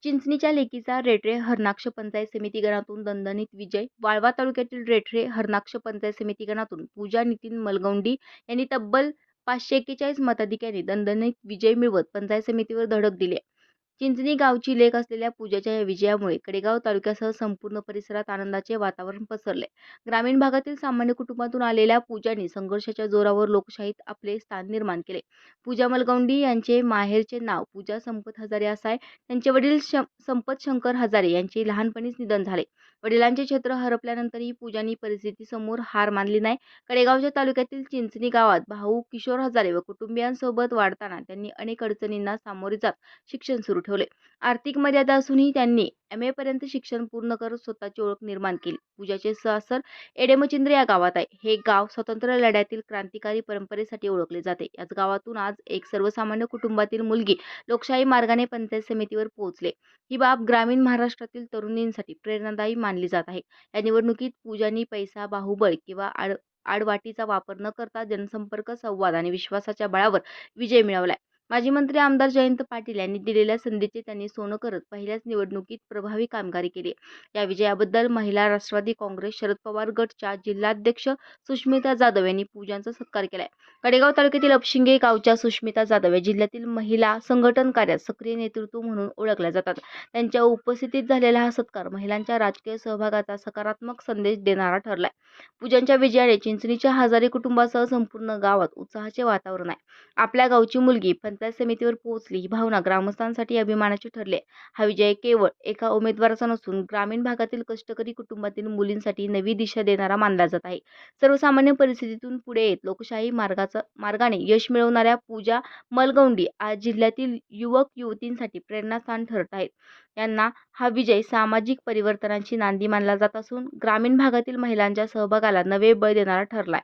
चिंचणीच्या लेकीचा रेठरे हरणाक्ष पंचायत समिती गणातून दणदणीत विजय. वाळवा तालुक्यातील रेठरे हरणाक्ष पंचायत समिती गणातून पूजा नितीन मलगौंडी यांनी तब्बल 541 मताधिक्याने दणदणीत विजय मिळवत पंचायत समितीवर धडक दिली. चिंचणी गावची लेक असलेल्या पूजाच्या या विजयामुळे कडेगाव तालुक्यासह संपूर्ण परिसरात आनंदाचे वातावरण पसरले. ग्रामीण भागातील सामान्य कुटुंबातून आलेल्या पूजाने संघर्षाच्या जोरावर लोकशाहीत आपले स्थान निर्माण केले. पूजा मलगौंडी यांचे माहेरचे नाव पूजा संपत हजारे असे आहे. त्यांचे वडील संपत शंकर हजारे यांचे लहानपणीच निधन झाले. वडिलांचे छत्र हरपल्यानंतरही पूजांनी परिस्थितीसमोर हार मानली नाही. कडेगावच्या तालुक्यातील चिंचणी गावात भाऊ किशोर हजारे व कुटुंबियांसोबत वाढताना त्यांनी अनेक अडचणींना सामोरे जात शिक्षण सुरू ठेवले. आर्थिक मर्यादा असूनही त्यांनी MA पर्यंत शिक्षण पूर्ण करत स्वतःची ओळख निर्माण केली. पूजाचे सासर एडेमचिंद्र या गावात आहे. हे गाव स्वातंत्र्य लढ्यातील क्रांतिकारी परंपरेसाठी ओळखले जाते. याच गावातून आज एक सर्वसामान्य कुटुंबातील मुलगी लोकशाही मार्गाने पंचायत समितीवर पोहोचले. ही बाब ग्रामीण महाराष्ट्रातील तरुणींसाठी प्रेरणादायी मानली जात आहे. या निवडणुकीत पूजांनी पैसा, बाहुबळ किंवा आडवाटीचा वापर न करता जनसंपर्क, संवाद आणि विश्वासाच्या बळावर विजय मिळवलाय. माजी मंत्री आमदार जयंत पाटील यांनी दिलेल्या संधीचे त्यांनी सोनं करत पहिल्याच निवडणुकीत प्रभावी कामगिरी केली. या विजयाबद्दल महिला राष्ट्रवादी काँग्रेस शरद पवार गटच्या जिल्हाध्यक्ष सुष्मिता जाधव यांनी पूजांचा सत्कार केलाय. कडेगाव तालुक्यातील अपशिंगे गावच्या सुष्मिता जाधव या जिल्ह्यातील महिला संघटन कार्यात सक्रिय नेतृत्व म्हणून ओळखल्या जातात. त्यांच्या उपस्थितीत झालेला हा सत्कार महिलांच्या राजकीय सहभागाचा सकारात्मक संदेश देणारा ठरलाय. पूजांच्या विजयाने चिंचणीच्या हजारे कुटुंबासह संपूर्ण गावात उत्साहाचे वातावरण आहे. आपल्या गावची मुलगी पंचायत समितीवर पोहोचली ही भावना ग्रामस्थांसाठी अभिमानाची ठरली. हा विजय केवळ एका उमेदवाराचा नसून ग्रामीण भागातील कष्टकरी कुटुंबातील मुलींसाठी नवी दिशा देणारा मानला जात आहे. सर्वसामान्य परिस्थितीतून पुढे येत लोकशाही मार्गाने यश मिळवणाऱ्या पूजा मलगौंडी आज जिल्ह्यातील युवक युवतींसाठी प्रेरणास्थान ठरत आहेत. यांना हा विजय सामाजिक परिवर्तनाची नांदी मानला जात असून ग्रामीण भागातील महिलांच्या सहभागाला नवे बळ देणारा ठरलाय.